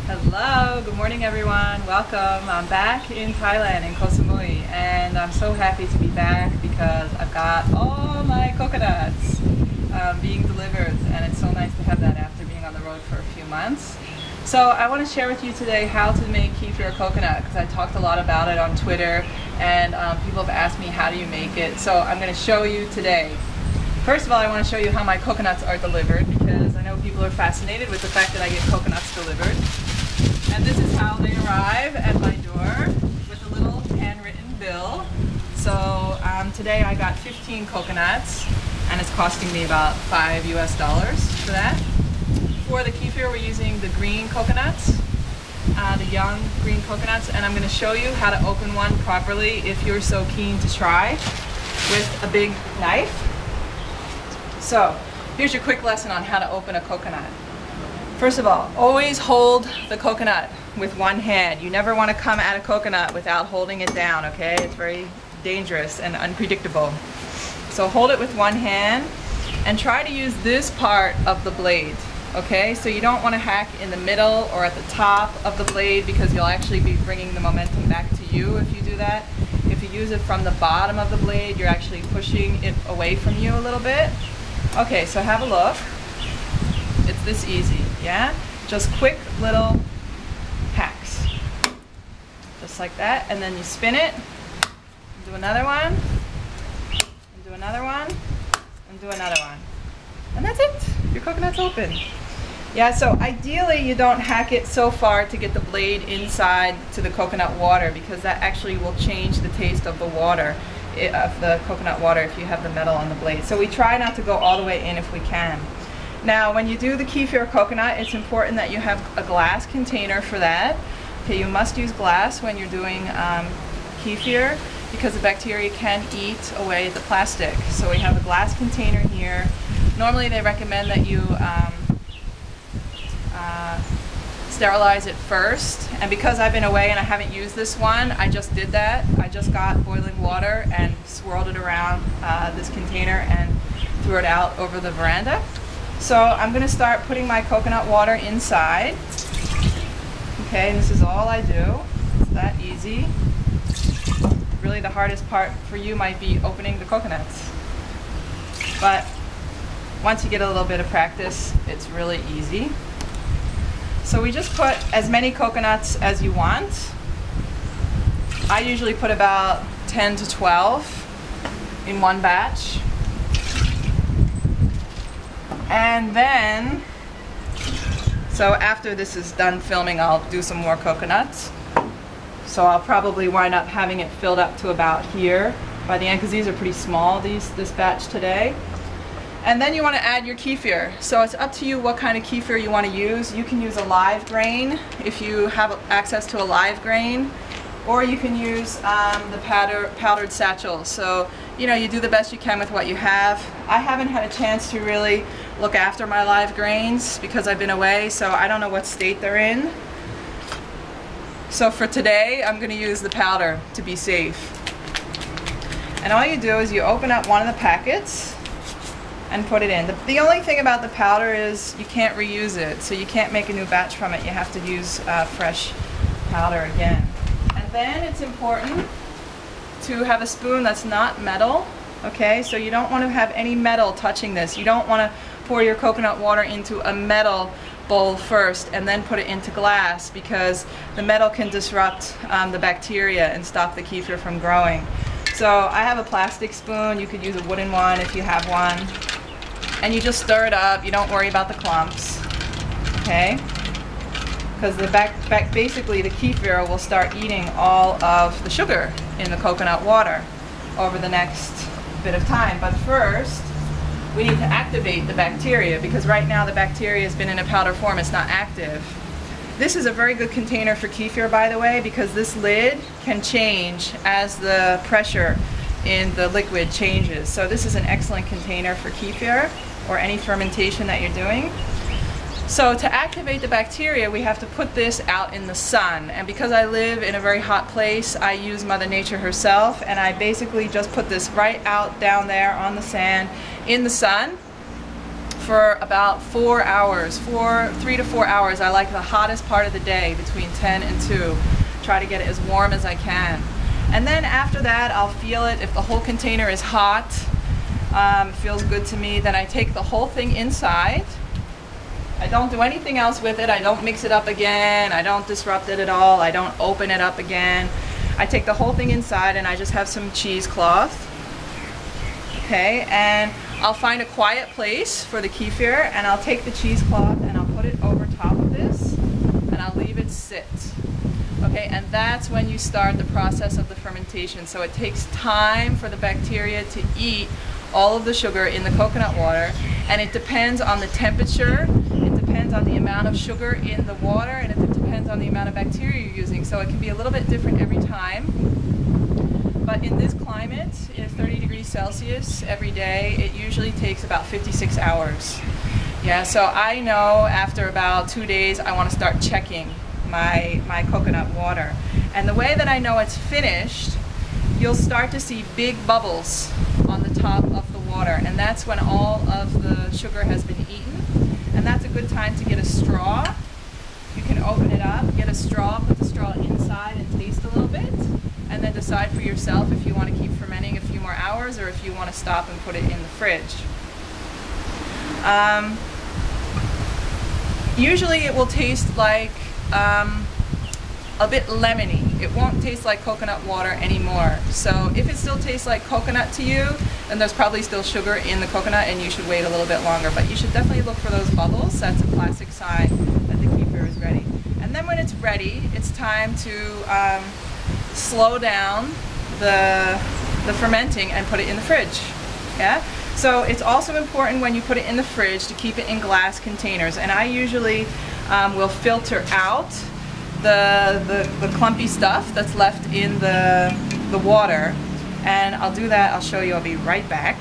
Hello, good morning everyone. Welcome. I'm back in Thailand, in Koh Samui, and I'm so happy to be back because I've got all my coconuts being delivered, and it's so nice to have that after being on the road for a few months. So I want to share with you today how to make kefir coconut, because I talked a lot about it on Twitter, and people have asked me how do you make it. So I'm going to show you today. First of all, I want to show you how my coconuts are delivered, because I know people are fascinated with the fact that I get coconuts delivered. And this is how they arrive at my door with a little handwritten bill. So today I got 15 coconuts, and it's costing me about $5 US for that. For the kefir, we're using the green coconuts, the young green coconuts, and I'm going to show you how to open one properly if you're so keen to try with a big knife. So here's your quick lesson on how to open a coconut. First of all, always hold the coconut with one hand. You never want to come at a coconut without holding it down, okay? It's very dangerous and unpredictable. So hold it with one hand and try to use this part of the blade, okay? So you don't want to hack in the middle or at the top of the blade, because you'll actually be bringing the momentum back to you if you do that. If you use it from the bottom of the blade, you're actually pushing it away from you a little bit. Okay, so have a look. It's this easy, yeah? Just quick little hacks. Just like that, and then you spin it, do another one, and do another one, and do another one. And that's it, your coconut's open. Yeah, so ideally you don't hack it so far to get the blade inside to the coconut water, because that actually will change the taste of the water, of the coconut water, if you have the metal on the blade. So we try not to go all the way in if we can. Now, when you do the kefir coconut, it's important that you have a glass container for that. Okay, you must use glass when you're doing kefir, because the bacteria can eat away the plastic. So we have a glass container here. Normally they recommend that you sterilize it first, and because I've been away and I haven't used this one, I just did that. I just got boiling water and swirled it around this container and threw it out over the veranda. So I'm going to start putting my coconut water inside. Okay, and this is all I do. It's that easy. Really the hardest part for you might be opening the coconuts. But once you get a little bit of practice, it's really easy. So we just put as many coconuts as you want. I usually put about 10 to 12 in one batch. And then, so after this is done filming, I'll do some more coconuts. So I'll probably wind up having it filled up to about here by the end, because these are pretty small, this batch today. And then you want to add your kefir. So it's up to you what kind of kefir you want to use. You can use a live grain if you have access to a live grain, or you can use the powdered satchel. So, you know, you do the best you can with what you have. I haven't had a chance to really look after my live grains because I've been away, so I don't know what state they're in. So for today, I'm going to use the powder to be safe. And all you do is you open up one of the packets and put it in. The only thing about the powder is you can't reuse it, so you can't make a new batch from it. You have to use fresh powder again. And then it's important to have a spoon that's not metal, okay? So you don't want to have any metal touching this. You don't want to pour your coconut water into a metal bowl first and then put it into glass, because the metal can disrupt the bacteria and stop the kefir from growing. So I have a plastic spoon. You could use a wooden one if you have one. And you just stir it up. You don't worry about the clumps, okay? Because basically the kefir will start eating all of the sugar in the coconut water over the next bit of time. But first, we need to activate the bacteria, because right now the bacteria has been in a powder form. It's not active. This is a very good container for kefir, by the way, because this lid can change as the pressure in the liquid changes. So this is an excellent container for kefir or any fermentation that you're doing. So to activate the bacteria, we have to put this out in the sun. And because I live in a very hot place, I use Mother Nature herself, and I basically just put this right out down there on the sand in the sun for about 4 hours, 3 to 4 hours. I like the hottest part of the day between 10 and 2. Try to get it as warm as I can. And then after that, I'll feel it. If the whole container is hot, feels good to me, then I take the whole thing inside. I don't do anything else with it. I don't mix it up again. I don't disrupt it at all. I don't open it up again. I take the whole thing inside and I just have some cheesecloth. Okay, and I'll find a quiet place for the kefir and I'll take the cheesecloth and I'll put it over top of this and I'll leave it sit. Okay, and that's when you start the process of the fermentation. So it takes time for the bacteria to eat all of the sugar in the coconut water, and it depends on the temperature, it depends on the amount of sugar in the water, and it depends on the amount of bacteria you're using. So it can be a little bit different every time. But in this climate, in 30 degrees Celsius every day, it usually takes about 56 hours. Yeah, so I know after about 2 days I want to start checking my coconut water. And the way that I know it's finished, you'll start to see big bubbles on the top of the water, and that's when all of the sugar has been eaten. And that's a good time to get a straw. You can open it up, get a straw, put the straw inside and taste a little bit, and then decide for yourself if you want to keep fermenting a few more hours or if you want to stop and put it in the fridge. Usually it will taste like a bit lemony. It won't taste like coconut water anymore. So if it still tastes like coconut to you, then there's probably still sugar in the coconut and you should wait a little bit longer. But you should definitely look for those bubbles. That's a classic sign that the kefir is ready. And then when it's ready, it's time to slow down the fermenting and put it in the fridge. Yeah? So it's also important when you put it in the fridge to keep it in glass containers. And I usually will filter out the clumpy stuff that's left in the water, and I'll do that. I'll show you. I'll be right back.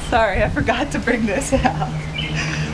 Sorry, I forgot to bring this out.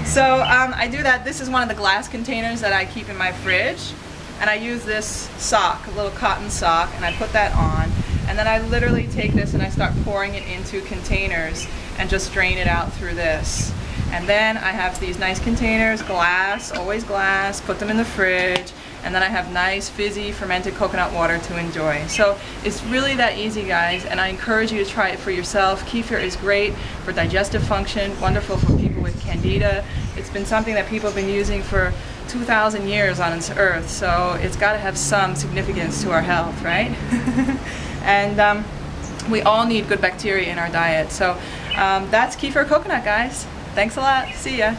So I do that. This is one of the glass containers that I keep in my fridge, and I use this sock, a little cotton sock, and I put that on, and then I literally take this and I start pouring it into containers and just drain it out through this. And then I have these nice containers, glass, always glass, put them in the fridge, and then I have nice fizzy fermented coconut water to enjoy. So it's really that easy, guys, and I encourage you to try it for yourself. Kefir is great for digestive function, wonderful for people with candida. It's been something that people have been using for 2,000 years on this earth, so it's got to have some significance to our health, right? And we all need good bacteria in our diet. So that's kefir coconut, guys. Thanks a lot. See ya.